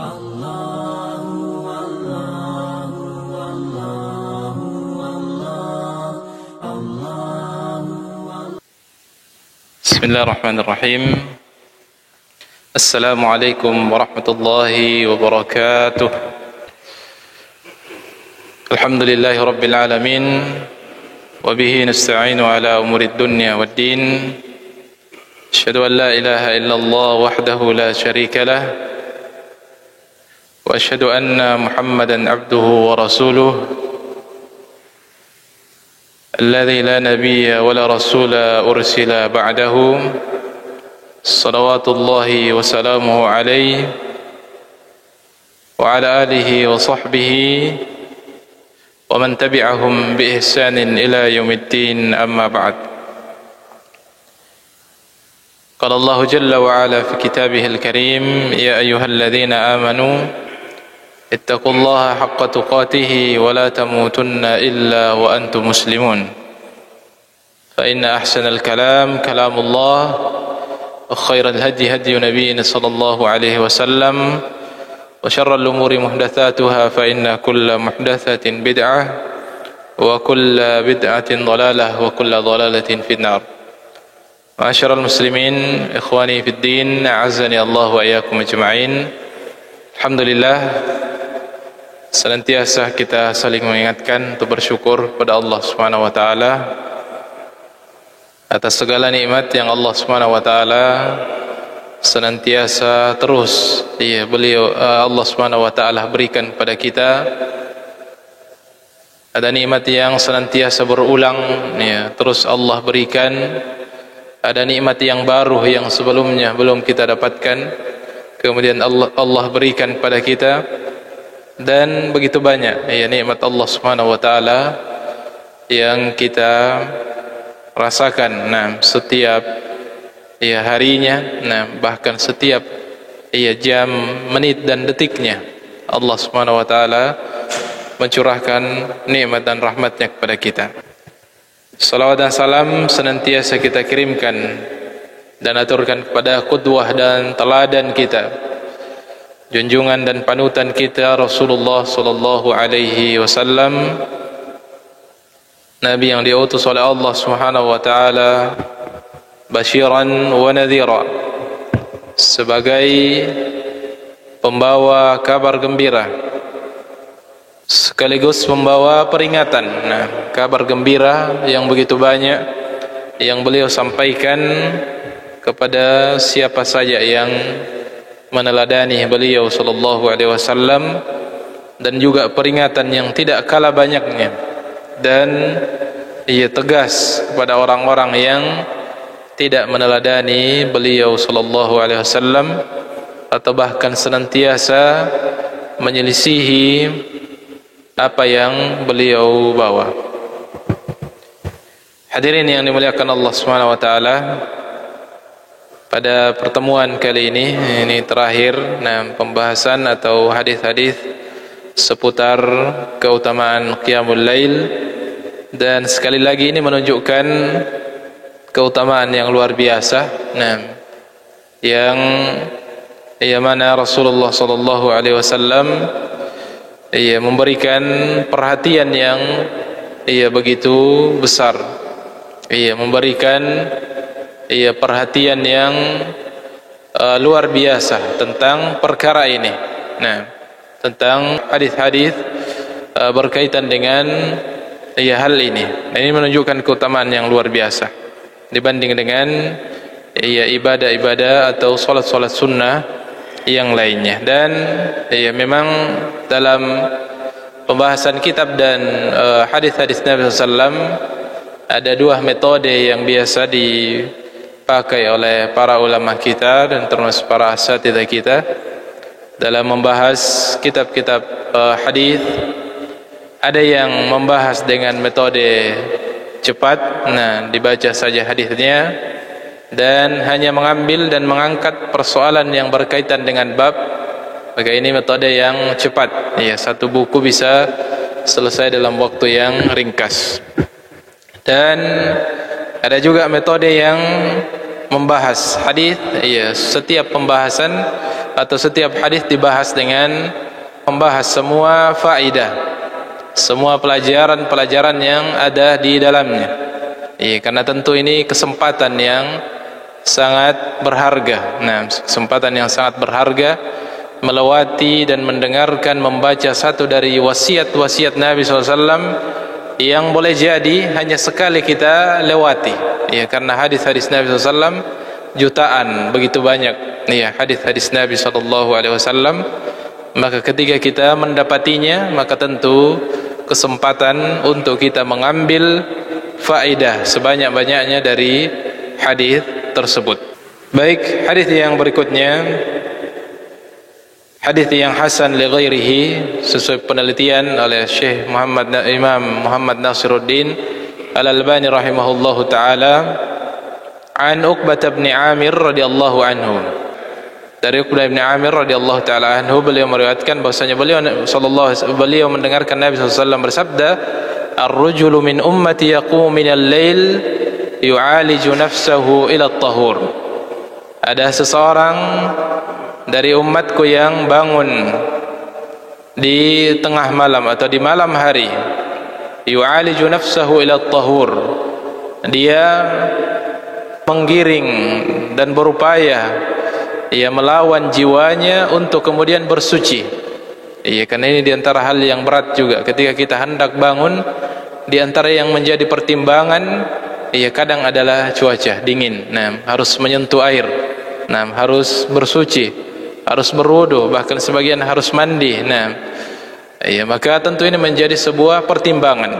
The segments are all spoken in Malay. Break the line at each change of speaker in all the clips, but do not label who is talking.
Bismillahirrahmanirrahim. Assalamualaikum warahmatullahi wabarakatuh. Alhamdulillahi rabbil alamin. Wa bihi nasta'inu ala umurid dunya waddin. Asyhadu an la ilaha illallah wahdahu la syarika lah. Wa asyhadu anna Muhammadan abduhu wa rasuluh. الذي لا نبي ولا رسول أرسل بعده صلوات الله وسلامه عليه وعلى آله وصحبه ومن تبعهم بإحسان إلى يوم الدين أما بعد. قال الله جل وعلا في كتابه الكريم يا أيها الذين آمنوا اتقوا الله حق تقاته ولا تموتن إلا وأنتم مسلمون فإن أحسن الكلام كلام الله وخير الهدي هدي نبينا صلى الله عليه وسلم وشر الأمور محدثاتها فإن كل محدثة بدعة وكل بدعة ضلالة وكل ضلالة في النار. معاشر المسلمين إخواني في الدين أعزني الله وإياكم أجمعين. Alhamdulillah, senantiasa kita saling mengingatkan untuk bersyukur pada Allah Subhanahu wa taala atas segala nikmat yang Allah Subhanahu wa taala senantiasa terus Allah Subhanahu wa taala berikan kepada kita. Ada nikmat yang senantiasa berulang terus Allah berikan. Ada nikmat yang baru yang sebelumnya belum kita dapatkan, kemudian Allah berikan kepada kita. Dan begitu banyak nikmat Allah Subhanahu wa taala yang kita rasakan setiap harinya, bahkan setiap jam, menit dan detiknya Allah Subhanahu wa taala mencurahkan nikmat dan rahmatnya kepada kita. Salawat dan salam senantiasa kita kirimkan dan aturkan kepada qudwah dan teladan kita, junjungan dan panutan kita Rasulullah sallallahu alaihi wasallam, Nabi yang diutus oleh Allah Subhanahu wa taala basyiran wa nadhira, sebagai pembawa kabar gembira sekaligus membawa peringatan. Kabar gembira yang begitu banyak yang beliau sampaikan kepada siapa saja yang meneladani beliau sallallahu alaihi wasallam, dan juga peringatan yang tidak kalah banyaknya dan tegas kepada orang-orang yang tidak meneladani beliau sallallahu alaihi wasallam atau bahkan senantiasa menyelisihi apa yang beliau bawa. Hadirin yang dimuliakan Allah Subhanahu wa taala, pada pertemuan kali ini terakhir pembahasan atau hadis-hadis seputar keutamaan Qiyamul Lail, dan sekali lagi ini menunjukkan keutamaan yang luar biasa yang mana Rasulullah sallallahu alaihi wasallam memberikan perhatian yang begitu besar, memberikan perhatian yang luar biasa tentang perkara ini. Tentang hadis-hadis berkaitan dengan hal ini. Ini menunjukkan keutamaan yang luar biasa dibanding dengan ibadah-ibadah atau solat-solat sunnah yang lainnya. Dan memang dalam pembahasan kitab dan hadis-hadis Nabi SAW ada dua metode yang biasa dipakai oleh para ulama kita dan termasuk para asatidzah kita dalam membahas kitab-kitab hadis. Ada yang membahas dengan metode cepat, dibaca saja hadisnya dan hanya mengambil dan mengangkat persoalan yang berkaitan dengan bab. Maka ini metode yang cepat, satu buku bisa selesai dalam waktu yang ringkas. Dan ada juga metode yang membahas hadis, setiap pembahasan atau setiap hadis dibahas dengan membahas semua faedah, semua pelajaran-pelajaran yang ada di dalamnya. Karena tentu ini kesempatan yang sangat berharga. Nah, kesempatan yang sangat berharga melewati dan mendengarkan, membaca satu dari wasiat-wasiat Nabi SAW yang boleh jadi hanya sekali kita lewati. Karena hadis-hadis Nabi SAW jutaan, begitu banyak. Hadis-hadis Nabi SAW. Maka ketika kita mendapatinya, maka tentu kesempatan untuk kita mengambil faedah sebanyak-banyaknya dari hadis tersebut. Baik, hadis yang berikutnya, hadis yang hasan li ghairihi, sesuai penelitian oleh Syekh Imam Muhammad Nasiruddin Al-Albani rahimahullahu taala, an Uqbah bin Amir radhiyallahu anhu. Dari Uqbah bin Amir radhiyallahu taala anhu, beliau meriwayatkan bahwasanya beliau mendengarkan Nabi SAW bersabda, "Ar-rajulu min ummati yaqumu minal lail yu'aliju nafsahu ila at-tahur." Ada seseorang dari umatku yang bangun di tengah malam atau di malam hari, yu'aliju nafsahu ila at-tahur, dia menggiring dan berupaya melawan jiwanya untuk kemudian bersuci. Karena ini diantara hal yang berat juga ketika kita hendak bangun. Diantara yang menjadi pertimbangan kadang adalah cuaca dingin. Harus menyentuh air, harus bersuci, harus berwudu, bahkan sebagian harus mandi. Maka tentu ini menjadi sebuah pertimbangan.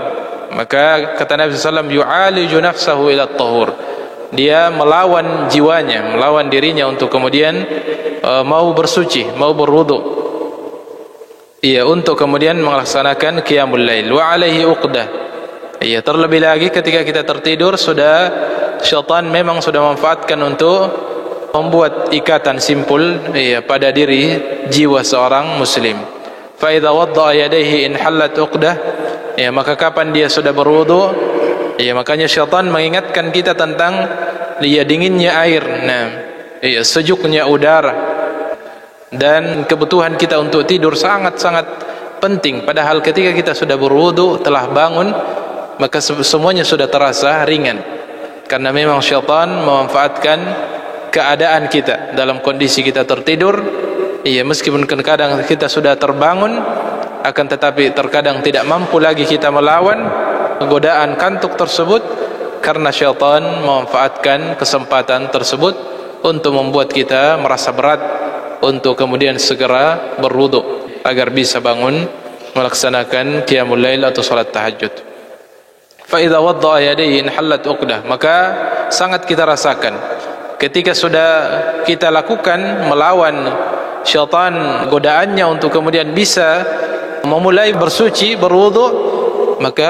Maka kata Nabi SAW, yu'aliju nafsahu ila at-tahur, dia melawan jiwanya, melawan dirinya untuk kemudian mau bersuci, mau berwudu, untuk kemudian melaksanakan qiyamul lail. Wa alaihi uqdah, terlebih lagi ketika kita tertidur, sudah syaitan memang sudah memanfaatkan untuk membuat ikatan simpul pada diri jiwa seorang muslim. Fa idza wadda'a yadayhi in hallat uqdah, maka kapan dia sudah berwudu, makanya syaitan mengingatkan kita tentang dinginnya air, sejuknya udara, dan kebutuhan kita untuk tidur sangat-sangat penting. Padahal ketika kita sudah berwudu, telah bangun, maka semuanya sudah terasa ringan. Karena memang syaitan memanfaatkan keadaan kita dalam kondisi kita tertidur. Meskipun kadang kita sudah terbangun, akan tetapi terkadang tidak mampu lagi kita melawan godaan kantuk tersebut, karena syaitan memanfaatkan kesempatan tersebut untuk membuat kita merasa berat untuk kemudian segera berwudu agar bisa bangun melaksanakan qiyamul lail atau salat tahajud. Fa idza wadda'a yadayhi in hallat uqdah, maka sangat kita rasakan ketika sudah kita lakukan melawan syaitan godaannya untuk kemudian bisa memulai bersuci, berwudu, maka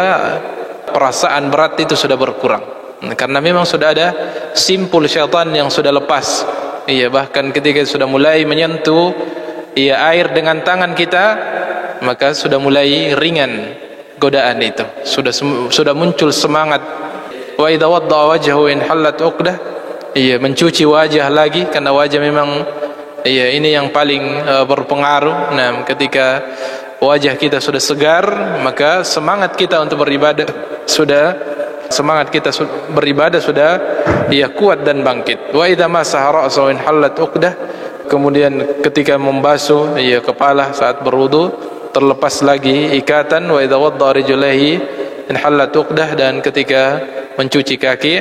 perasaan berat itu sudah berkurang. Karena memang sudah ada simpul syaitan yang sudah lepas. Bahkan ketika sudah mulai menyentuh air dengan tangan kita, maka sudah mulai ringan godaan itu. Sudah muncul semangat. Wa idza wadda'a wajhahu in hallat uqdah, mencuci wajah lagi, karena wajah memang ini yang paling berpengaruh. Ketika wajah kita sudah segar, maka semangat kita untuk beribadah sudah kuat dan bangkit. Wa idza masaha ra'sahu in hallat uqdah, kemudian ketika membasuh kepala saat berwudu, terlepas lagi ikatan. Wa idza wadda'a rijlaihi in hallat uqdah, dan ketika mencuci kaki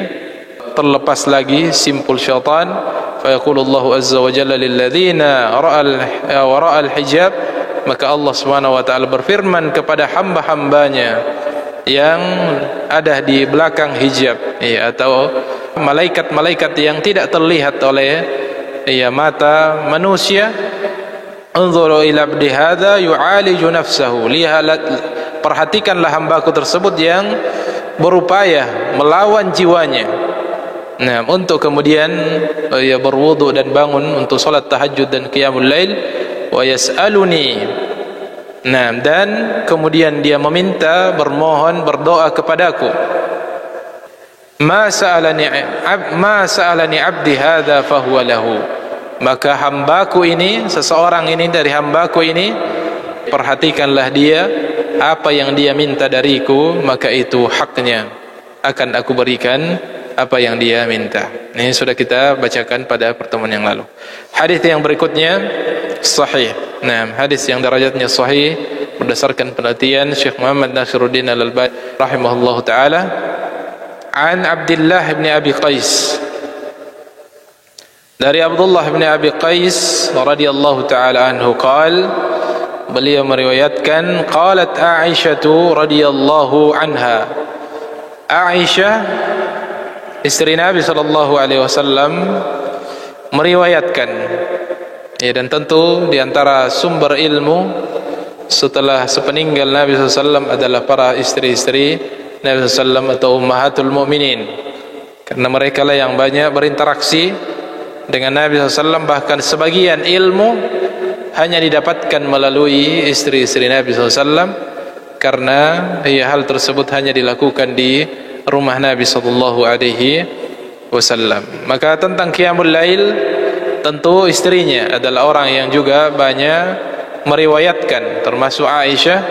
terlepas lagi simpul syaitan. Fa yaqulu Allahu azza wa jalla lil ladzina ra'al hijab, maka Allah Subhanahu wa taala berfirman kepada hamba-hambanya yang ada di belakang hijab, atau malaikat-malaikat yang tidak terlihat oleh mata manusia, unzuru ila abdi hadza yu'aliju nafsahu, perhatikanlah hambaku tersebut yang berupaya melawan jiwanya, untuk kemudian berwudu dan bangun untuk salat tahajud dan qiyamul lail. Wa yas'aluni, dan kemudian dia meminta, bermohon, berdoa kepadaku. Ma sa'alani abdi hadza fahuwa lahu, maka hambaku ini, seseorang ini dari hambaku ini, perhatikanlah dia, apa yang dia minta dariku, maka itu haknya, akan aku berikan apa yang dia minta. Ini sudah kita bacakan pada pertemuan yang lalu. Hadis yang berikutnya sahih. Nah, hadis yang derajatnya sahih berdasarkan penelitian Syekh Muhammad Nasiruddin Al-Albani rahimahullahu taala, an Abdullah bin Abi Qais, dari Abdullah bin Abi Qais radhiyallahu taala anhu qala, beliau meriwayatkan, qalat Aisyah radhiyallahu anha, Aisyah istri Nabi sallallahu alaihi wasallam meriwayatkan, ya, dan tentu di antara sumber ilmu setelah sepeninggal Nabi sallallahu alaihi wasallam adalah para istri-istri Nabi sallallahu alaihi wasallam atau ummahatul mukminin, karena mereka lah yang banyak berinteraksi dengan Nabi sallallahu alaihi wasallam. Bahkan sebagian ilmu hanya didapatkan melalui istri-istri Nabi SAW, karena hal tersebut hanya dilakukan di rumah Nabi SAW. Maka tentang Qiyamul Lail, tentu istrinya adalah orang yang juga banyak meriwayatkan, termasuk Aisyah,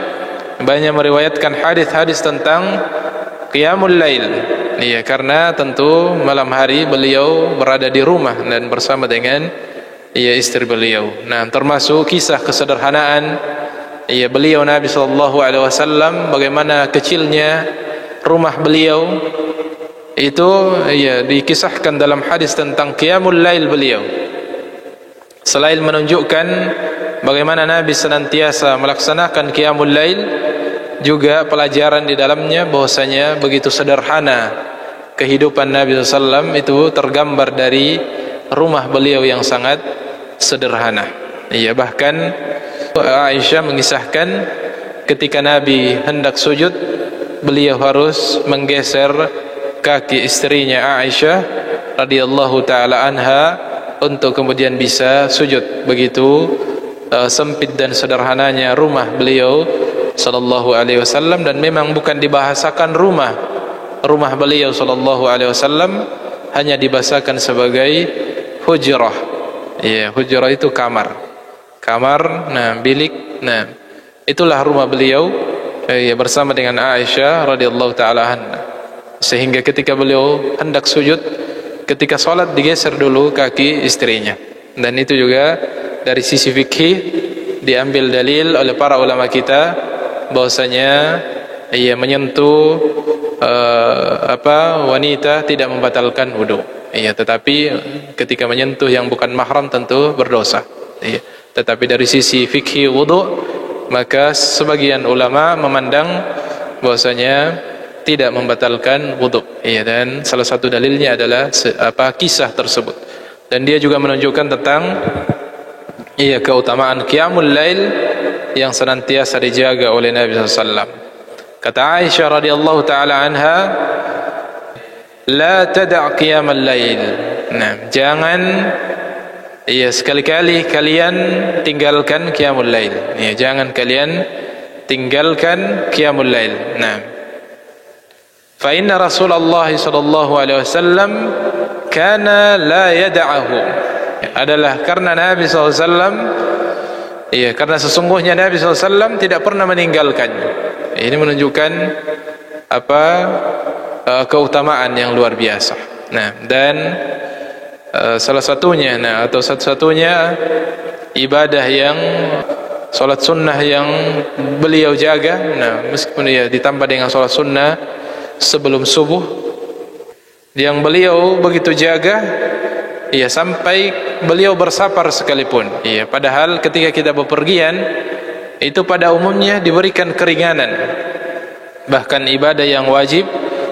banyak meriwayatkan hadis-hadis tentang Qiyamul Lail. Iya, karena tentu malam hari beliau berada di rumah dan bersama dengan istri beliau. Nah, termasuk kisah kesederhanaan beliau Nabi SAW, bagaimana kecilnya rumah beliau itu dikisahkan dalam hadis tentang Qiyamul Lail beliau. Selain menunjukkan bagaimana Nabi senantiasa melaksanakan Qiyamul Lail, juga pelajaran di dalamnya bahwasanya begitu sederhana kehidupan Nabi SAW itu tergambar dari rumah beliau yang sangat sederhana. Bahkan Aisyah mengisahkan ketika Nabi hendak sujud, beliau harus menggeser kaki istrinya Aisyah radhiyallahu taala anha untuk kemudian bisa sujud. Begitu sempit dan sederhananya rumah beliau sallallahu alaihi wasallam, dan memang bukan dibahasakan rumah beliau sallallahu alaihi wasallam, hanya dibahasakan sebagai hujrah. Hujrah itu kamar, nah bilik. Nah, itulah rumah beliau bersama dengan Aisyah radhiyallahu taala anha. Sehingga ketika beliau hendak sujud, ketika salat digeser dulu kaki istrinya. Dan itu juga dari sisi fikih diambil dalil oleh para ulama kita bahwasanya menyentuh wanita tidak membatalkan wudu. Tetapi ketika menyentuh yang bukan mahram tentu berdosa. Tetapi dari sisi fikih wudu, maka sebagian ulama memandang bahwasanya tidak membatalkan wudu. Dan salah satu dalilnya adalah kisah tersebut. Dan dia juga menunjukkan tentang keutamaan Qiyamul Lail yang senantiasa dijaga oleh Nabi SAW. Kata Aisyah radhiyallahu taala anha, la tada' Qiyamul Lail. Nah, jangan sekali-kali kalian tinggalkan Qiyamul Lail. Jangan kalian tinggalkan Qiyamul Lail. Nah, fa inna Rasulullah sallallahu alaihi wasallam kana la yad'ahu. Adalah karena Nabi SAW, karena sesungguhnya Nabi SAW tidak pernah meninggalkannya. Ini menunjukkan keutamaan yang luar biasa. Nah, dan salah satunya atau satu-satunya ibadah yang salat sunnah yang beliau jaga. Nah, meskipun ditambah dengan salat sunnah sebelum subuh yang beliau begitu jaga, sampai beliau bersafar sekalipun. Padahal ketika kita bepergian itu pada umumnya diberikan keringanan. Bahkan ibadah yang wajib,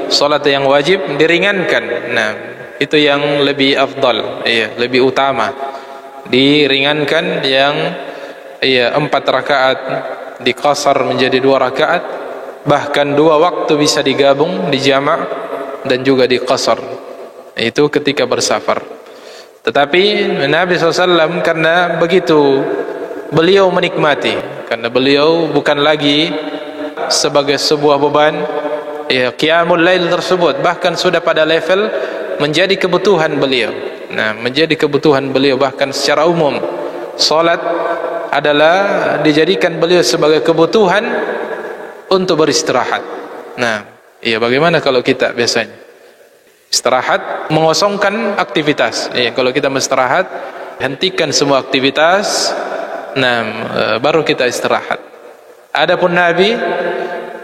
salat yang wajib diringankan. Nah, itu yang lebih afdal, lebih utama. Diringankan yang 4 rakaat diqasar menjadi 2 rakaat, bahkan 2 waktu bisa digabung, dijamak dan juga diqasar. Itu ketika bersafar. Tetapi Nabi SAW karena begitu beliau menikmati, karena beliau bukan lagi sebagai sebuah beban, Qiyamul Lail tersebut bahkan sudah pada level menjadi kebutuhan beliau. Nah, menjadi kebutuhan beliau. Bahkan secara umum salat adalah dijadikan beliau sebagai kebutuhan untuk beristirahat. Nah, iya, bagaimana kalau kita biasanya istirahat, mengosongkan aktivitas. Iya, kalau kita istirahat, hentikan semua aktivitas, nah, baru kita istirahat. Adapun Nabi,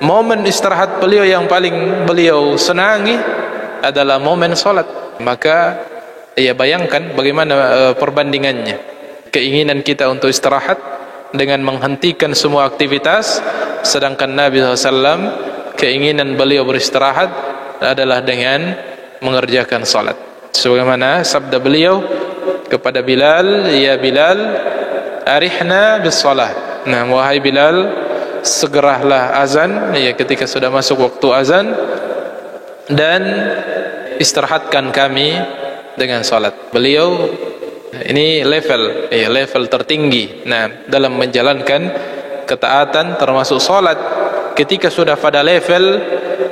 momen istirahat beliau yang paling beliau senangi adalah momen salat. Maka ia bayangkan bagaimana perbandingannya. Keinginan kita untuk istirahat dengan menghentikan semua aktivitas, sedangkan Nabi SAW keinginan beliau beristirahat adalah dengan mengerjakan salat. Sebagaimana sabda beliau kepada Bilal, "Ya Bilal, arihna bis salat." Nah, wahai Bilal, segeralah azan, ya, ketika sudah masuk waktu azan, dan istirahatkan kami dengan salat. Beliau ini level, ya, level tertinggi. Nah, dalam menjalankan ketaatan termasuk salat, ketika sudah pada level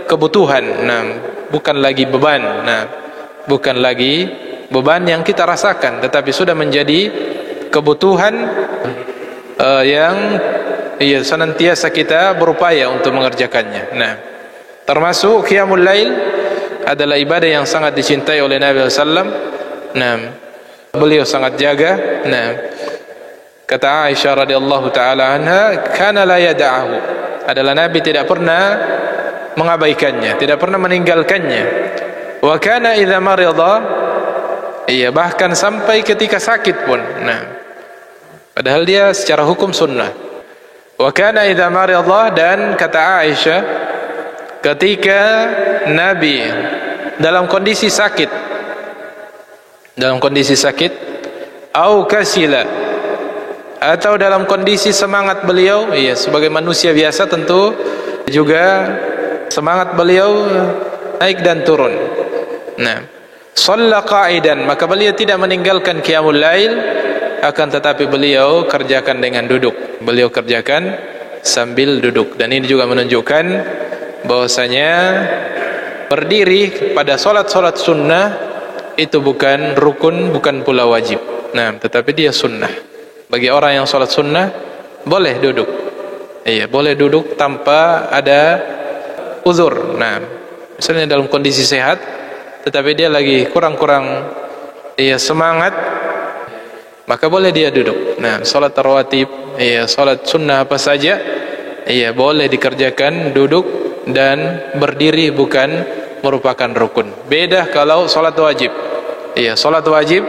kebutuhan, nah, bukan lagi beban. Nah, bukan lagi beban yang kita rasakan, tetapi sudah menjadi kebutuhan yang senantiasa kita berupaya untuk mengerjakannya. Nah, termasuk qiyamul lail adalah ibadah yang sangat dicintai oleh Nabi SAW. Nah, beliau sangat jaga. Nah, kata Aisyah radhiyallahu taala anha, kana la yada'ahu, adalah Nabi tidak pernah mengabaikannya, tidak pernah meninggalkannya. Wa kana idza marida, iya, bahkan sampai ketika sakit pun. Nah, padahal dia secara hukum sunnah. Wa kana idza marida, dan kata Aisyah, ketika Nabi dalam kondisi sakit, au kasila, atau dalam kondisi semangat beliau, iya, sebagai manusia biasa tentu juga semangat beliau naik dan turun. Nah, shalla qa'idan, maka beliau tidak meninggalkan qiyamul lail, akan tetapi beliau kerjakan dengan duduk. Beliau kerjakan sambil duduk. Dan ini juga menunjukkan bahwasanya berdiri pada solat-solat sunnah itu bukan rukun, bukan pula wajib. Nah, tetapi dia sunnah. Bagi orang yang solat sunnah boleh duduk. Iya, boleh duduk tanpa ada uzur. Nah, misalnya dalam kondisi sehat, tetapi dia lagi kurang-kurang semangat, maka boleh dia duduk. Nah, solat rawatib, solat sunnah apa saja, boleh dikerjakan duduk, dan berdiri bukan merupakan rukun. Beda kalau solat wajib. Solat wajib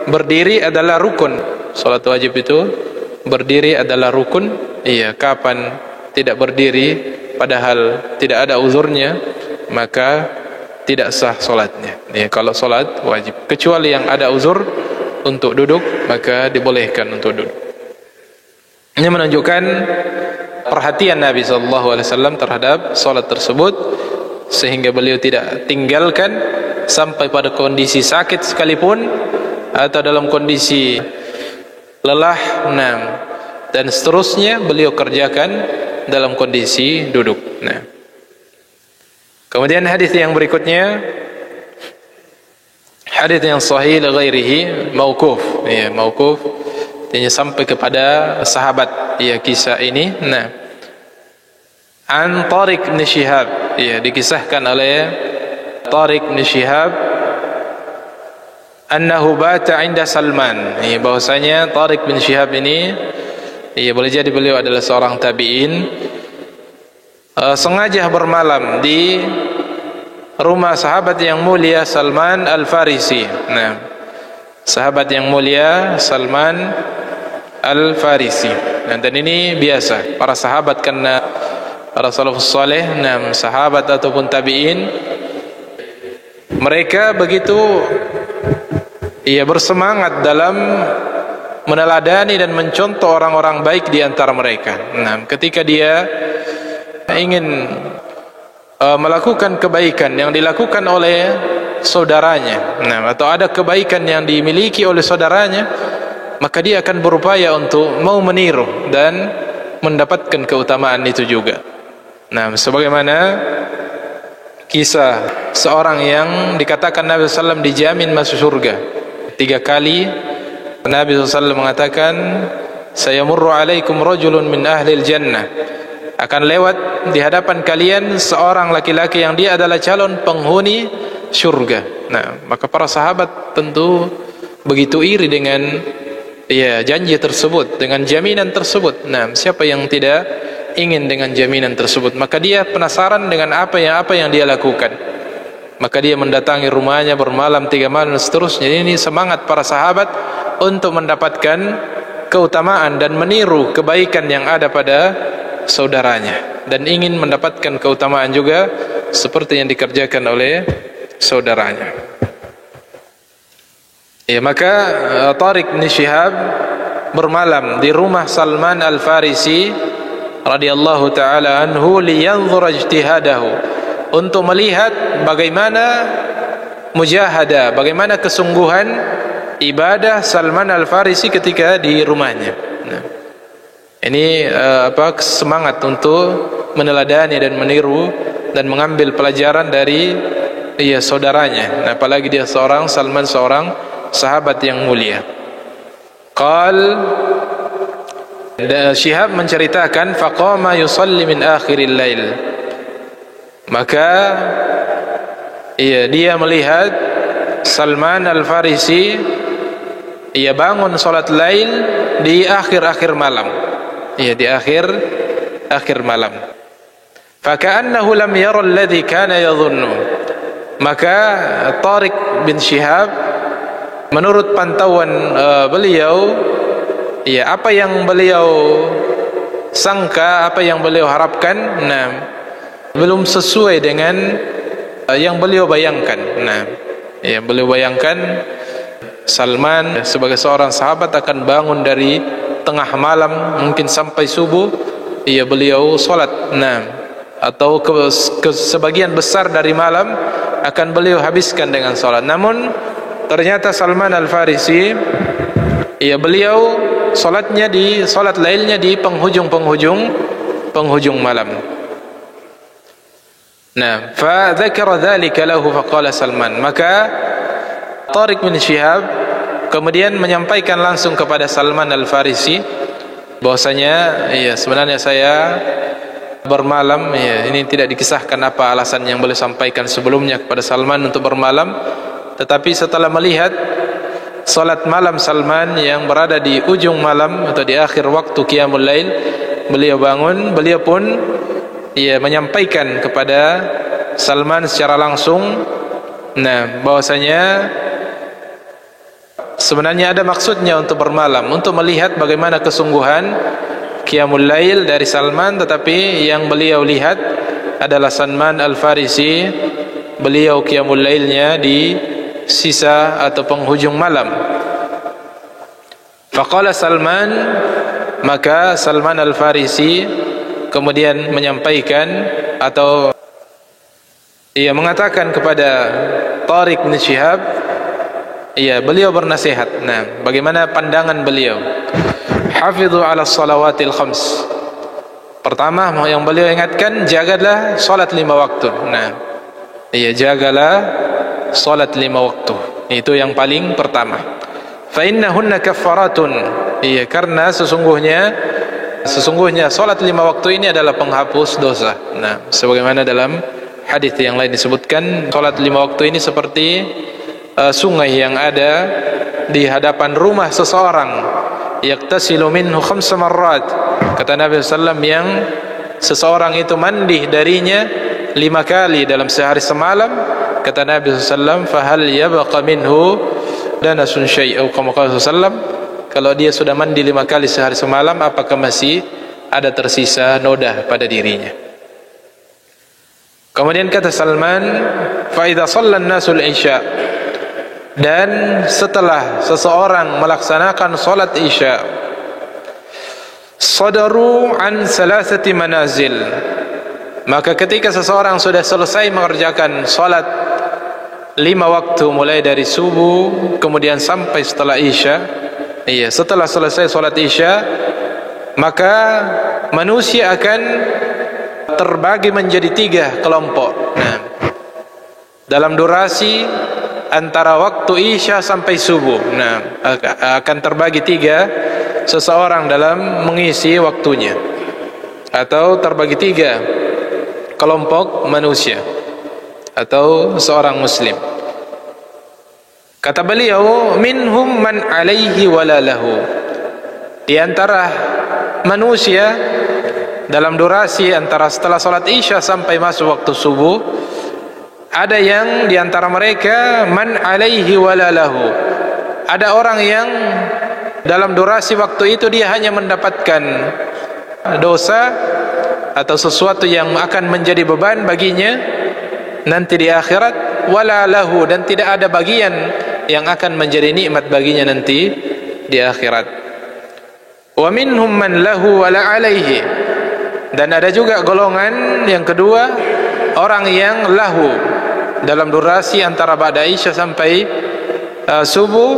berdiri adalah rukun. Solat wajib itu berdiri adalah rukun. Kapan tidak berdiri padahal tidak ada uzurnya, maka tidak sah solatnya. Kalau solat wajib, kecuali yang ada uzur untuk duduk, maka dibolehkan untuk duduk. Ini menunjukkan perhatian Nabi SAW terhadap solat tersebut, sehingga beliau tidak tinggalkan sampai pada kondisi sakit sekalipun, atau dalam kondisi lelah, dan seterusnya, beliau kerjakan dalam kondisi duduk. Kemudian hadis yang berikutnya, hadis yang sahih li ghairihi, mauquf. Mauquf, artinya sampai kepada sahabat. Kisah ini, an Tariq bin Shihab, dikisahkan oleh Tariq bin Shihab, annahu bata 'inda Salman. Bahwasanya Tariq bin Shihab ini, boleh jadi beliau adalah seorang tabi'in, sengaja bermalam di rumah sahabat yang mulia Salman Al-Farisi. Sahabat yang mulia Salman Al-Farisi. Dan ini biasa para sahabat, karena para salafus saleh, sahabat ataupun tabi'in, mereka begitu bersemangat dalam meneladani dan mencontoh orang-orang baik di antara mereka. Ketika dia ingin melakukan kebaikan yang dilakukan oleh saudaranya, atau ada kebaikan yang dimiliki oleh saudaranya, maka dia akan berupaya untuk mau meniru dan mendapatkan keutamaan itu juga. Sebagaimana kisah seorang yang dikatakan Nabi SAW dijamin masuk surga. 3 kali Nabi SAW mengatakan, sayamurru alaikum rajulun min ahlil jannah, akan lewat di hadapan kalian seorang laki-laki yang dia adalah calon penghuni syurga. Nah, maka para sahabat tentu begitu iri dengan janji tersebut, dengan jaminan tersebut. Nah, siapa yang tidak ingin dengan jaminan tersebut? Maka dia penasaran dengan apa yang dia lakukan. Maka dia mendatangi rumahnya bermalam 3 malam dan seterusnya. Ini semangat para sahabat untuk mendapatkan keutamaan dan meniru kebaikan yang ada pada saudaranya, dan ingin mendapatkan keutamaan juga seperti yang dikerjakan oleh saudaranya. Maka Tariq bin Syihab bermalam di rumah Salman Al-Farisi radhiyallahu taala anhu liyanzur ijtihadahu, untuk melihat bagaimana mujahadah, bagaimana kesungguhan ibadah Salman Al-Farisi ketika di rumahnya. Nah, ini semangat untuk meneladani dan meniru dan mengambil pelajaran dari saudaranya. Nah, apalagi dia Salman seorang sahabat yang mulia. Syihab menceritakan, faqama yusalli min akhiril lail, maka dia melihat Salman Al-Farisi bangun salat lail di akhir-akhir malam. Di akhir malam. Faka'annahu lam yara alladhi kana yadhunnu. Maka Tariq bin Syihab, menurut pantauan beliau, apa yang beliau sangka, apa yang beliau harapkan, belum sesuai dengan yang beliau bayangkan. Beliau bayangkan Salman sebagai seorang sahabat akan bangun dari tengah malam, mungkin sampai subuh, beliau sholat, atau sebagian besar dari malam akan beliau habiskan dengan sholat. Namun ternyata Salman Al-Farisi, beliau sholat lailnya di penghujung malam. Fa dzakara dzalika lahu faqala Salman, maka Tariq bin Syihab kemudian menyampaikan langsung kepada Salman Al-Farisi bahwasanya sebenarnya saya bermalam, ini tidak dikisahkan apa alasan yang beliau sampaikan sebelumnya kepada Salman untuk bermalam, tetapi setelah melihat salat malam Salman yang berada di ujung malam atau di akhir waktu qiyamul lail, beliau bangun, beliau pun menyampaikan kepada Salman secara langsung bahwasanya sebenarnya ada maksudnya untuk bermalam, untuk melihat bagaimana kesungguhan qiyamul lail dari Salman, tetapi yang beliau lihat adalah Salman Al-Farisi, beliau qiyamul lailnya di sisa atau penghujung malam. Faqala Salman, maka Salman Al-Farisi kemudian menyampaikan atau mengatakan kepada Tariq bin Syihab, beliau bernasihat. Bagaimana pandangan beliau? Hafidhu ala salawatil khams. Pertama yang beliau ingatkan, jagalah salat 5 waktu. Jagalah salat 5 waktu. Itu yang paling pertama. Fa innahunna kaffaratun. Karena sesungguhnya salat 5 waktu ini adalah penghapus dosa. Sebagaimana dalam hadis yang lain disebutkan, salat 5 waktu ini seperti sungai yang ada di hadapan rumah seseorang, yaktasilu minhu 5 marrat, kata Nabi SAW, yang seseorang itu mandi darinya 5 kali dalam sehari semalam, kata Nabi SAW, fahal yabqa minhu danasun syai'u, kalau dia sudah mandi 5 kali sehari semalam, apakah masih ada tersisa noda pada dirinya? Kemudian kata Salman, fa idza shalla an-nasul isya, dan setelah seseorang melaksanakan salat isya, sadaru an salasati manazil, maka ketika seseorang sudah selesai mengerjakan salat 5 waktu mulai dari subuh kemudian sampai setelah isya, setelah selesai salat isya, maka manusia akan terbagi menjadi 3 kelompok. Dalam durasi antara waktu Isya sampai subuh. Nah, akan terbagi 3 seseorang dalam mengisi waktunya, atau terbagi 3 kelompok manusia atau seorang muslim. Kata beliau, minhum man alaihi wala lahu. Di antara manusia dalam durasi antara setelah salat Isya sampai masuk waktu subuh, ada yang di antara mereka man alaihi wala lahu. Ada orang yang dalam durasi waktu itu dia hanya mendapatkan dosa atau sesuatu yang akan menjadi beban baginya nanti di akhirat, wala lahu, dan tidak ada bagian yang akan menjadi nikmat baginya nanti di akhirat. Wa minhum man lahu wala alaihi. Dan ada juga golongan yang kedua, orang yang lahu dalam durasi antara ba'da Isya sampai subuh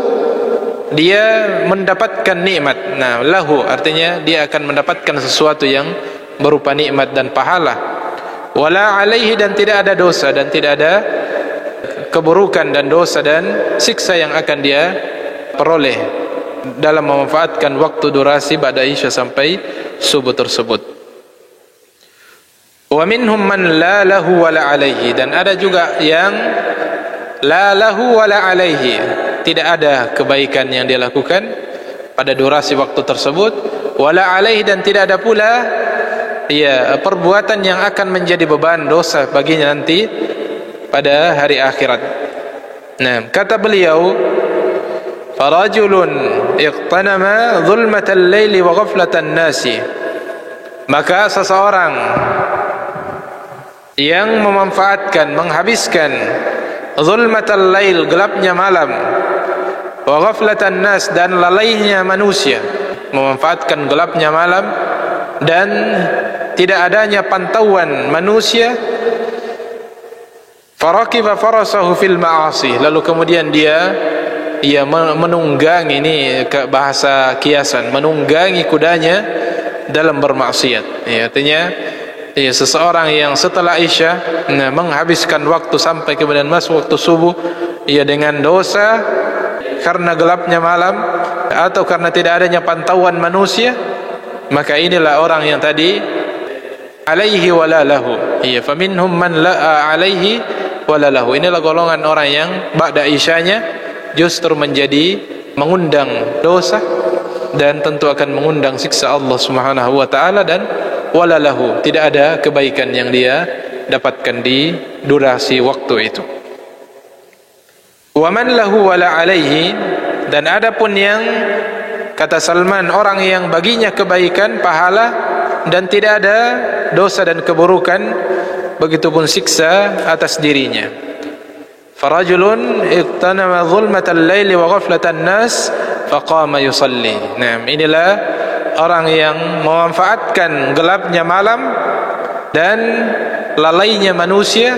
dia mendapatkan nikmat. Nah, lahu artinya dia akan mendapatkan sesuatu yang berupa nikmat dan pahala. Wala alaihi, dan tidak ada dosa dan tidak ada keburukan dan dosa dan siksa yang akan dia peroleh dalam memanfaatkan waktu durasi ba'da Isya sampai subuh tersebut. Wa minhum man la lahu wala alaihi, dan ada juga yang la lahu wala alaihi, tidak ada kebaikan yang dia lakukan pada durasi waktu tersebut, wala alaihi, dan tidak ada pula perbuatan yang akan menjadi beban dosa baginya nanti pada hari akhirat. Nah, kata beliau, farajulun iqtanama zulmatal laili wa ghaflatan nasi. Maka seseorang yang memanfaatkan, menghabiskan zulmatal lail, gelapnya malam, wa ghaflatan nas, dan lalainya manusia, memanfaatkan gelapnya malam dan tidak adanya pantauan manusia. Farakiba farasahu fil ma'asi, lalu kemudian dia menunggangi, ini ke bahasa kiasan, menunggangi kudanya dalam bermaksiat. Artinya seseorang yang setelah Isya menghabiskan waktu sampai kemudian masuk waktu subuh dengan dosa karena gelapnya malam atau karena tidak adanya pantauan manusia, maka inilah orang yang tadi alaihi wala lahu. Faminhum man la alaihi wala lahu. Inilah golongan orang yang ba'da Isyanya justru menjadi mengundang dosa dan tentu akan mengundang siksa Allah Subhanahu wa taala, dan wala lahu, tidak ada kebaikan yang dia dapatkan di durasi waktu itu. Wa man lahu wala alaihi, dan adapun yang kata Salman, orang yang baginya kebaikan, pahala, dan tidak ada dosa dan keburukan, begitupun siksa atas dirinya. Farajulun iqtanama zulmatal laili wa ghaflatan nas faqama yusalli. Nah, inilah orang yang memanfaatkan gelapnya malam dan lalainya manusia,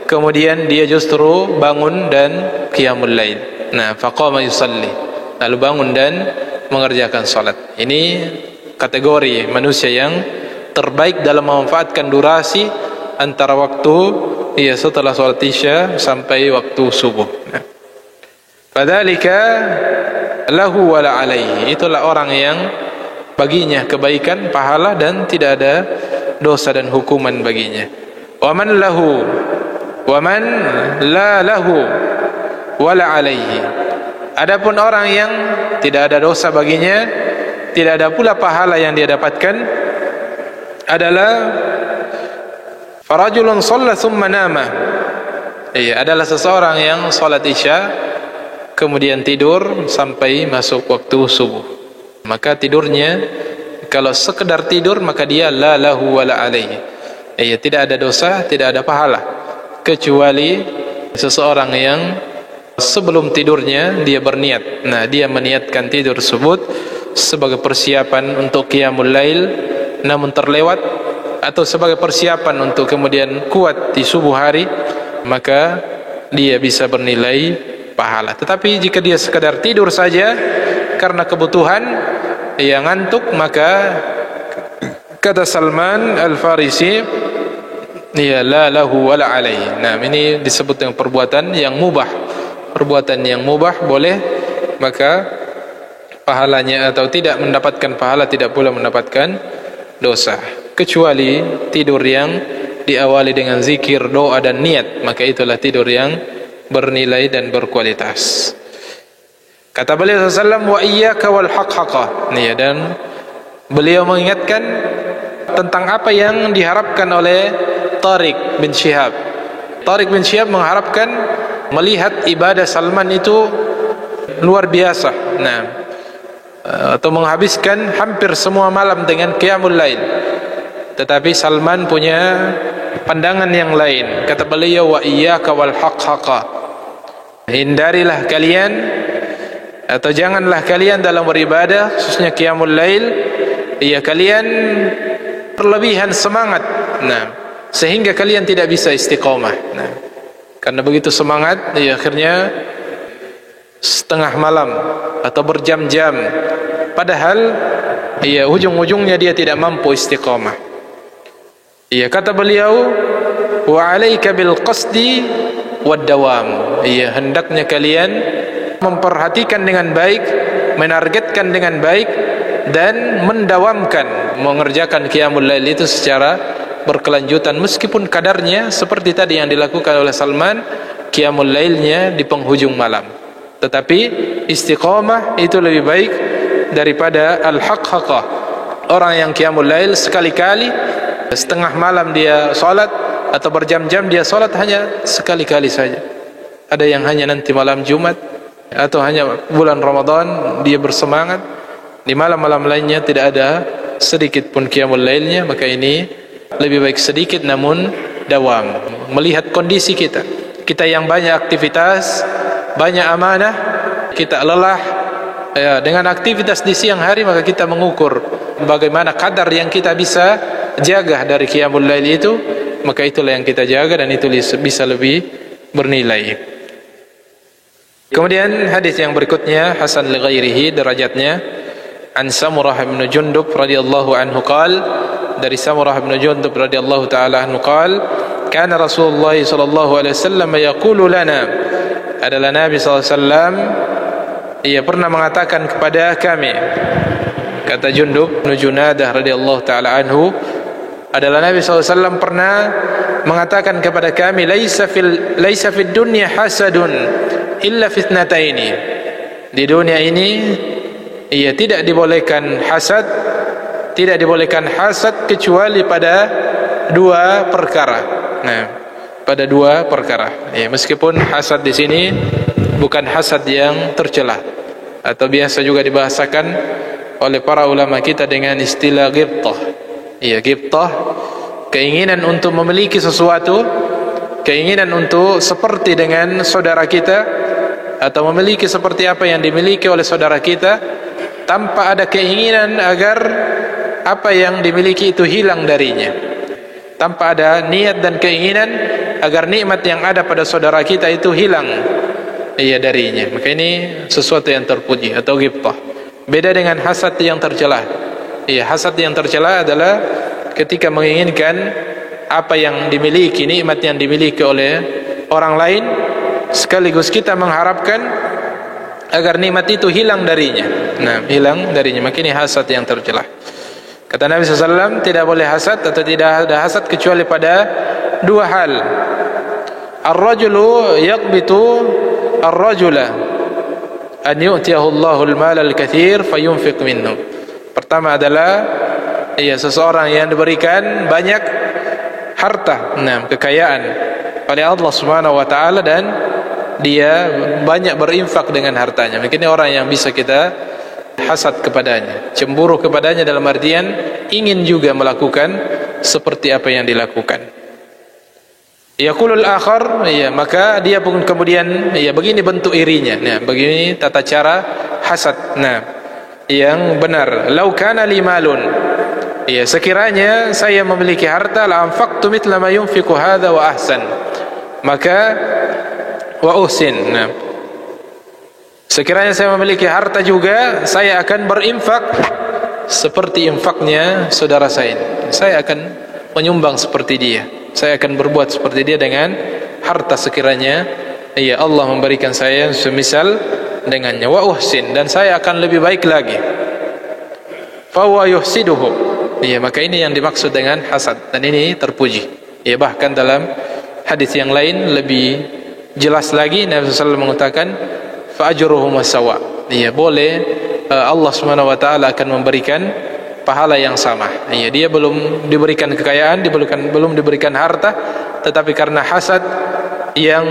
kemudian dia justru bangun dan qiyamul lail. Nah, faqama yusalli, lalu bangun dan mengerjakan salat. Ini kategori manusia yang terbaik dalam memanfaatkan durasi antara waktu setelah salat Isya sampai waktu subuh. Fadzalika lahu wala alaihi, itulah orang yang baginya kebaikan, pahala, dan tidak ada dosa dan hukuman baginya. Wa man lahu wa man la lahu wala alaihi, adapun orang yang tidak ada dosa baginya, tidak ada pula pahala yang dia dapatkan, adalah farajulun shalla thumma nama. Adalah seseorang yang salat Isya kemudian tidur sampai masuk waktu subuh. Maka tidurnya, kalau sekedar tidur, maka dia la lahu wala alaihi. Tidak ada dosa, tidak ada pahala, kecuali seseorang yang sebelum tidurnya dia berniat. Nah, dia meniatkan tidur tersebut sebagai persiapan untuk qiyamul lail, namun terlewat, atau sebagai persiapan untuk kemudian kuat di subuh hari, maka dia bisa bernilai pahala. Tetapi jika dia sekadar tidur saja karena kebutuhan, ngantuk, maka kata Salman Al-Farisi, la lahu wala alaihi. Nah, ini disebut dengan perbuatan yang mubah, perbuatan yang mubah boleh, maka pahalanya atau tidak mendapatkan pahala, tidak pula mendapatkan dosa. Kecuali tidur yang diawali dengan zikir, doa dan niat, maka itulah tidur yang bernilai dan berkualitas. Kata beliau SAW, wa iyyaka wal haqhaqa. Dan beliau mengingatkan tentang apa yang diharapkan oleh Tariq bin Syihab. Tariq bin Syihab mengharapkan melihat ibadah Salman itu luar biasa. Atau menghabiskan hampir semua malam dengan qiyamul lail. Tetapi Salman punya pandangan yang lain. Kata beliau, wa iyyaka wal haqhaqa. Hindarilah kalian atau janganlah kalian dalam beribadah, khususnya qiyamul lail, kalian berlebihan semangat. Sehingga kalian tidak bisa istiqomah. Karena begitu semangat, akhirnya setengah malam atau berjam-jam, padahal ujung-ujungnya dia tidak mampu istiqamah. Kata beliau, wa 'alaika bil qasdi wad dawam. Hendaknya kalian memperhatikan dengan baik, menargetkan dengan baik, dan mendawamkan mengerjakan qiyamul lail itu secara berkelanjutan, meskipun kadarnya seperti tadi yang dilakukan oleh Salman, qiyamul lailnya di penghujung malam. Tetapi istiqamah itu lebih baik daripada al-haqhaqah. Orang yang qiyamul lail sekali-kali, setengah malam dia salat, atau berjam-jam dia salat hanya sekali-kali saja. Ada yang hanya nanti malam Jumat, atau hanya bulan Ramadan dia bersemangat. Di malam-malam lainnya tidak ada sedikit pun qiyamul lailnya. Maka ini lebih baik sedikit namun dawam. Melihat kondisi kita yang banyak aktivitas, banyak amanah, kita lelah dengan aktivitas di siang hari, maka kita mengukur bagaimana kadar yang kita bisa jaga dari qiyamul lail itu, maka itulah yang kita jaga dan itu bisa lebih bernilai. Kemudian hadis yang berikutnya hasan li ghairihi derajatnya, an Samurah bin Jundub radhiyallahu anhu qala, dari Samurah bin Jundub radhiyallahu taala anhu qala, kana Rasulullah sallallahu alaihi wasallam yaqulu lana, adalah Nabi sallallahu alaihi wasallam pernah mengatakan kepada kami. Kata Jundub bin Junadah radhiyallahu taala anhu, adalah Nabi sallallahu alaihi wasallam pernah mengatakan kepada kami, laisa fid dunya hasadun illa fitnataini. Di dunia ini tidak dibolehkan hasad, tidak dibolehkan hasad kecuali pada dua perkara. Pada dua perkara. Meskipun hasad di sini bukan hasad yang tercela, atau biasa juga dibahasakan oleh para ulama kita dengan istilah ghibtah. Ghibtah, keinginan untuk memiliki sesuatu, keinginan untuk seperti dengan saudara kita, atau memiliki seperti apa yang dimiliki oleh saudara kita, tanpa ada keinginan agar apa yang dimiliki itu hilang darinya, tanpa ada niat dan keinginan agar nikmat yang ada pada saudara kita itu hilang darinya. Maka ini sesuatu yang terpuji atau ghibtah. Beda dengan hasad yang tercela. Hasad yang tercela adalah ketika menginginkan apa yang dimiliki, nikmat yang dimiliki oleh orang lain, sekaligus kita mengharapkan agar nikmat itu hilang darinya. Hilang darinya. Maka ini hasad yang tercela. Kata Nabi SAW, tidak boleh hasad atau tidak ada hasad kecuali pada dua hal. Ar-rajulu yaqbitu ar-rajula an yu'tiyahu Allahul mal al-kathir fayunfiq minhu. Pertama adalah seseorang yang diberikan banyak harta, kekayaan oleh Allah Subhanahu wa taala, dan dia banyak berinfak dengan hartanya. Mungkin ini orang yang bisa kita hasad kepadanya, cemburu kepadanya, dalam artian ingin juga melakukan seperti apa yang dilakukan. Yaqulul akhar, maka dia pun kemudian begini bentuk irinya. Begini tata cara hasad yang benar. Lau kana li malun, sekiranya saya memiliki harta, la anfaqtu mithla ma yunfiqu hadha wa ahsan, maka wa uhsin. Sekiranya saya memiliki harta juga, saya akan berinfak seperti infaknya saudara saya. Saya akan menyumbang seperti dia. Saya akan berbuat seperti dia dengan harta sekiranya iya Allah memberikan saya semisal dengannya, wa uhsin, dan saya akan lebih baik lagi, fa huwa yuhsiduhu, iya maka ini yang dimaksud dengan hasad, dan ini terpuji. Ya, bahkan dalam hadis yang lain lebih jelas lagi Nabi SAW mengatakan fa ajruhum sawa, iya boleh Allah Subhanahu wa taala akan memberikan pahala yang sama. Iya, dia belum diberikan kekayaan, belum diberikan harta, tetapi karena hasad yang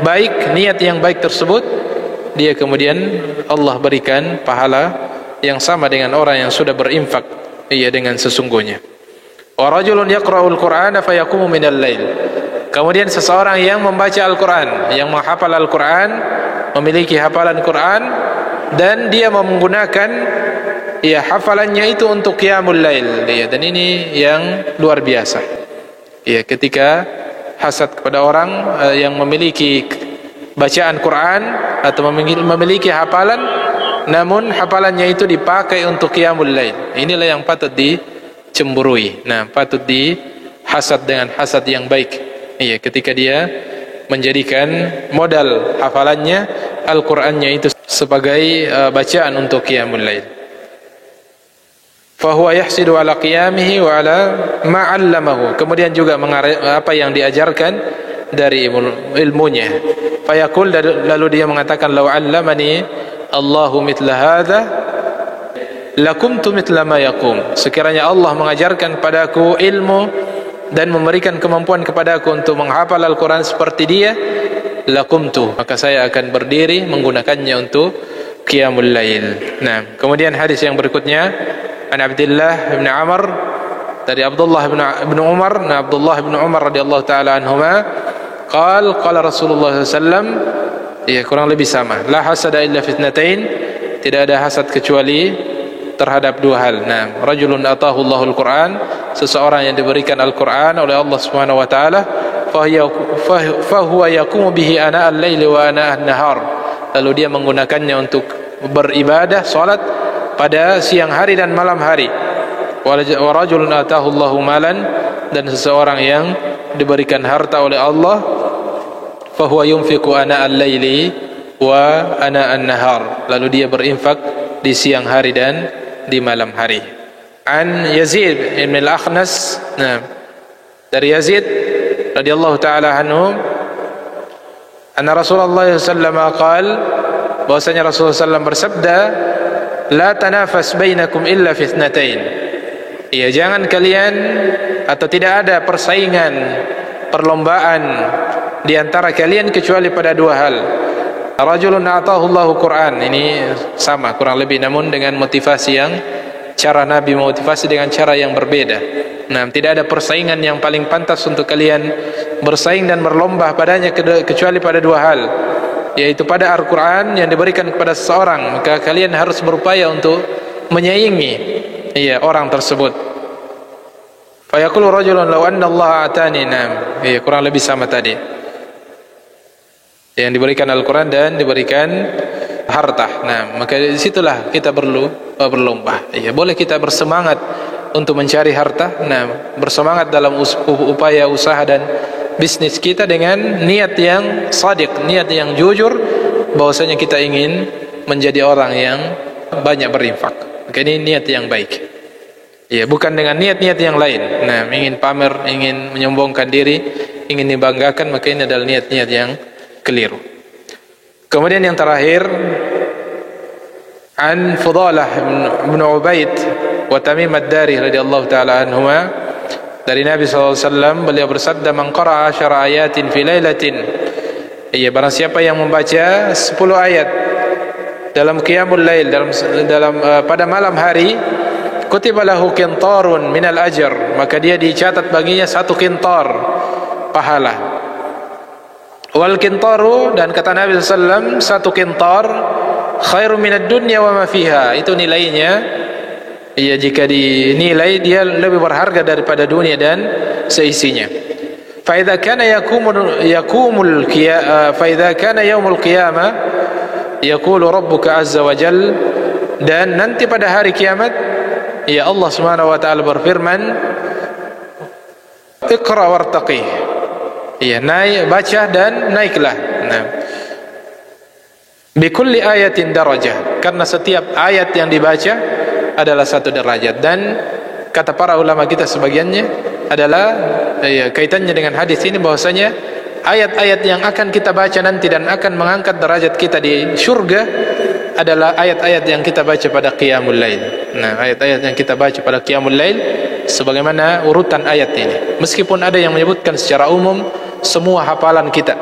baik, niat yang baik tersebut, dia kemudian Allah berikan pahala yang sama dengan orang yang sudah berinfak, iya dengan sesungguhnya. Wa rajulun yaqra'ul Qur'ana fayaqumu minal lail. Kemudian seseorang yang membaca Al-Qur'an, yang menghafal Al-Qur'an, memiliki hafalan Qur'an, dan dia menggunakan ya hafalannya itu untuk qiyamul lail, ya, dan ini yang luar biasa. Ya, ketika hasad kepada orang yang memiliki bacaan Quran atau memiliki hafalan, namun hafalannya itu dipakai untuk qiyamul lail, inilah yang patut dicemburui. Nah, patut dihasad dengan hasad yang baik. Iya, ketika dia menjadikan modal hafalannya Al-Qur'annya itu sebagai bacaan untuk qiyamul lail. Fahuwa yahsidu ala qiyamihi wa ala ma'allamahu. Kemudian juga apa yang diajarkan dari ilmunya. Fayaqul, lalu dia mengatakan, law 'allamani Allahu mithla hadza lakumtu mithla ma yaqum. Sekiranya Allah mengajarkan padaku ilmu dan memberikan kemampuan kepadaku untuk menghafal Al-Quran seperti dia, lakumtu, maka saya akan berdiri menggunakannya untuk qiyamul lail. Nah, kemudian hadis yang berikutnya, an Abdullah bin Amr, dari Abdullah bin Umar, Abdullah bin Umar radhiyallahu taala anhuma, qala Rasulullah sallallahu alaihi wasallam, ya kurang lebih sama, la hasada illa fitnatain, tidak ada hasad kecuali terhadap dua hal. Nah, rajulun atahu Allahul Quran, seseorang yang diberikan Al-Quran oleh Allah Subhanahu wa taala, fahuwa yaqumu bihi ana al-laili wa ana an-nahar, lalu dia menggunakannya untuk beribadah, salat pada siang hari dan malam hari. Wa rajulun atahu Allahu malan, dan seseorang yang diberikan harta oleh Allah, fahuwa yunfiqu ana al-laili wa ana an-nahar, lalu dia berinfak di siang hari dan di malam hari. An Yazid bin al-Akhnas, nah, dari Yazid radhiyallahu taala anhu, anna Rasulullah sallallahu alaihi wasallam qala, bahwasanya Rasulullah sallallahu bersabda, la tanafas bainakum illa fi ithnatain. Ya, jangan kalian, atau tidak ada persaingan, perlombaan di antara kalian kecuali pada dua hal. Rajulun atahu Allahu Quran, ini sama kurang lebih, namun dengan motivasi yang, cara Nabi memotivasi dengan cara yang berbeda. Nah, tidak ada persaingan yang paling pantas untuk kalian bersaing dan berlomba padanya kecuali pada dua hal, yaitu pada Al-Quran yang diberikan kepada seseorang, maka kalian harus berupaya untuk menyaingi, iya, orang tersebut. Fayaqulu rajulun law anna Allah atani, nam, iya, kurang lebih sama tadi, yang diberikan Al-Quran dan diberikan harta. Nah, maka disitulah kita perlu berlomba. Ya, boleh kita bersemangat untuk mencari harta. Nah, bersemangat dalam upaya usaha dan bisnis kita dengan niat yang shadiq, niat yang jujur, bahwasanya kita ingin menjadi orang yang banyak berinfak. Maka ini niat yang baik. Ya, bukan dengan niat-niat yang lain. Nah, ingin pamer, ingin menyombongkan diri, ingin dibanggakan, maka ini adalah niat-niat yang keliru. Kemudian yang terakhir, an Fudalah bin Ubaid wa Tamim ad-Dari radhiyallahu taala anhuma, dari Nabi SAW, beliau bersabda, man qara'a 10 ayatin fi lailatin, iya, barang siapa yang membaca 10 ayat dalam qiyamul lail, pada malam hari, kutiba lahu qintarun minal ajr, maka dia dicatat baginya 1 qintar pahala. Wal qintaru, dan kata Nabi SAW, 1 qintar khairu minad dunya wa ma fiha, itu nilainya, ya, jika dinilai dia lebih berharga daripada dunia dan seisinya. Fa idza kana yaumul qiyamah yaqulu rabbuka azza wa jalla, dan nanti pada hari kiamat, ya, Allah Subhanahu wa taala berfirman, iqra wartaqi, ya, naik, baca dan naiklah. Nah, Bikulli ayatin darajah, karena setiap ayat yang dibaca adalah satu derajat. Dan kata para ulama kita sebagiannya adalah kaitannya dengan hadis ini, bahwasanya ayat-ayat yang akan kita baca nanti dan akan mengangkat derajat kita di surga adalah ayat-ayat yang kita baca pada qiyamul lail. Nah, ayat-ayat yang kita baca pada qiyamul lail sebagaimana urutan ayat ini. Meskipun ada yang menyebutkan secara umum semua hafalan kita,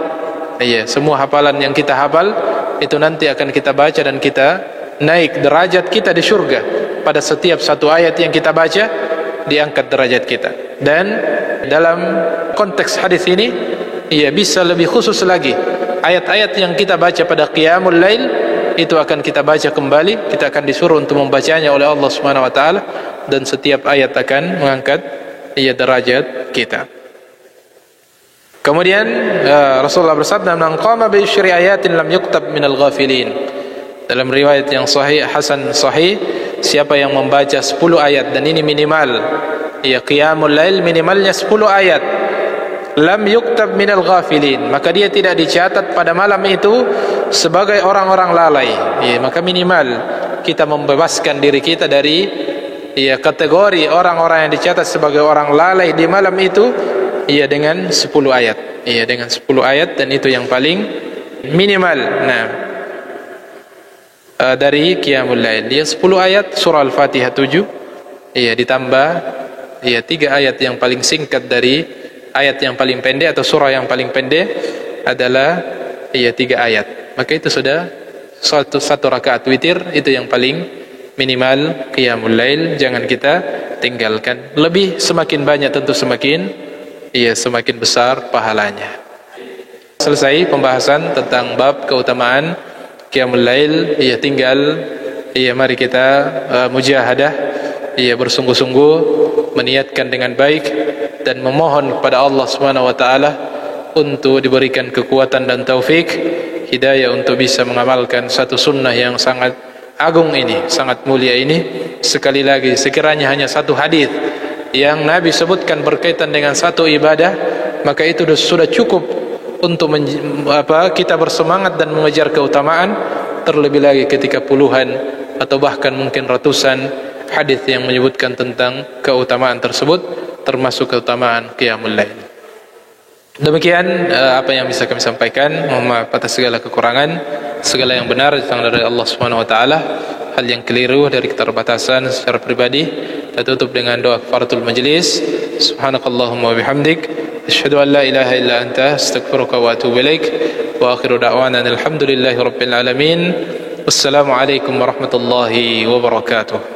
semua hafalan yang kita hafal itu nanti akan kita baca dan kita naik derajat kita di surga. Pada setiap satu ayat yang kita baca diangkat derajat kita. Dan dalam konteks hadis ini bisa lebih khusus lagi, ayat-ayat yang kita baca pada qiyamul lail itu akan kita baca kembali, kita akan disuruh untuk membacanya oleh Allah Subhanahu wa taala, dan setiap ayat akan mengangkat derajat kita. Kemudian Rasulullah bersabda, "Man qama bi syri ayatin lam yuktab minal ghafilin." Dalam riwayat yang sahih, hasan sahih, siapa yang membaca 10 ayat, dan ini minimal, qiyamul lail minimalnya 10 ayat, lam yuktab minal ghafilin, maka dia tidak dicatat pada malam itu sebagai orang-orang lalai. Maka minimal kita membebaskan diri kita dari kategori orang-orang yang dicatat sebagai orang lalai di malam itu, dengan 10 ayat. Dengan 10 ayat, dan itu yang paling minimal. Nah, dari qiyamul lail 10 ayat, surah Al-Fatihah 7, ditambah 3 ayat yang paling singkat dari ayat yang paling pendek, atau surah yang paling pendek adalah 3 ayat. Maka itu sudah satu rakaat witir, itu yang paling minimal qiyamul lail, jangan kita tinggalkan. Lebih semakin banyak tentu semakin besar pahalanya. Selesai pembahasan tentang bab keutamaan qiyamul lail. Tinggal mari kita mujahadah, bersungguh-sungguh meniatkan dengan baik dan memohon kepada Allah Subhanahu wa taala untuk diberikan kekuatan dan taufik hidayah untuk bisa mengamalkan satu sunnah yang sangat agung ini, sangat mulia ini. Sekali lagi, sekiranya hanya satu hadis yang Nabi sebutkan berkaitan dengan satu ibadah, maka itu sudah cukup untuk kita bersemangat dan mengejar keutamaan. Terlebih lagi ketika puluhan atau bahkan mungkin ratusan hadis yang menyebutkan tentang keutamaan tersebut, termasuk keutamaan qiyamul lail. Demikian apa yang bisa kami sampaikan. Mohon maaf atas segala kekurangan. Segala yang benar datang dari Allah Subhanahu wa taala. Hal yang keliru dari keterbatasan secara pribadi, kita tutup dengan doa kafaratul majlis. Subhanakallahumma wa bihamdik, asyhadu an la ilaha illa anta, astaghfiruka wa atubu ilaik. Wa akhiru da'wana alhamdulillahi rabbil alamin. Wassalamu alaikum warahmatullahi wabarakatuh.